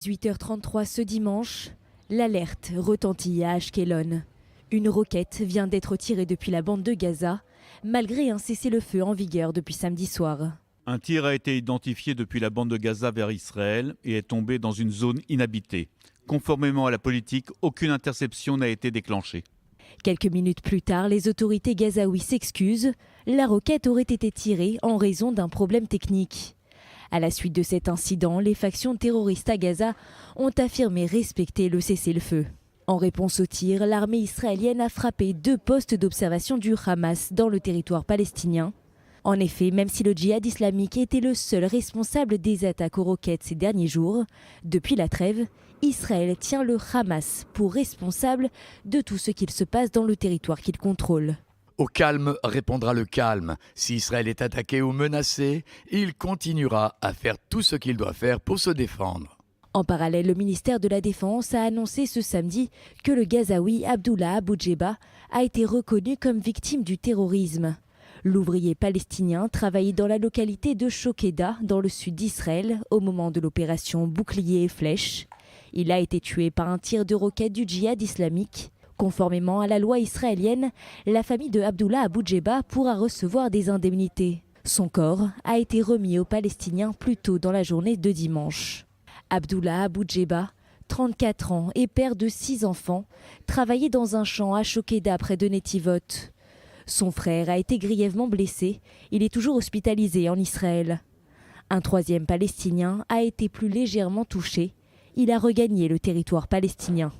18h33 ce dimanche, l'alerte retentit à Ashkelon. Une roquette vient d'être tirée depuis la bande de Gaza, malgré un cessez-le-feu en vigueur depuis samedi soir. Un tir a été identifié depuis la bande de Gaza vers Israël et est tombé dans une zone inhabitée. Conformément à la politique, aucune interception n'a été déclenchée. Quelques minutes plus tard, les autorités gazaouis s'excusent. La roquette aurait été tirée en raison d'un problème technique. À la suite de cet incident, les factions terroristes à Gaza ont affirmé respecter le cessez-le-feu. En réponse au tir, l'armée israélienne a frappé 2 postes d'observation du Hamas dans le territoire palestinien. En effet, même si le djihad islamique était le seul responsable des attaques aux roquettes ces derniers jours, depuis la trêve, Israël tient le Hamas pour responsable de tout ce qu'il se passe dans le territoire qu'il contrôle. Au calme répondra le calme. Si Israël est attaqué ou menacé, il continuera à faire tout ce qu'il doit faire pour se défendre. En parallèle, le ministère de la Défense a annoncé ce samedi que le Gazaoui Abdullah Abu Djeba a été reconnu comme victime du terrorisme. L'ouvrier palestinien travaillait dans la localité de Shokedah, dans le sud d'Israël, au moment de l'opération Bouclier et Flèche. Il a été tué par un tir de roquette du djihad islamique. Conformément à la loi israélienne, la famille de Abdullah Abu Djeba pourra recevoir des indemnités. Son corps a été remis aux Palestiniens plus tôt dans la journée de dimanche. Abdullah Abu Djeba, 34 ans et père de 6 enfants, travaillait dans un champ à Shokedah près de Netivot. Son frère a été grièvement blessé. Il est toujours hospitalisé en Israël. Un 3e Palestinien a été plus légèrement touché. Il a regagné le territoire palestinien.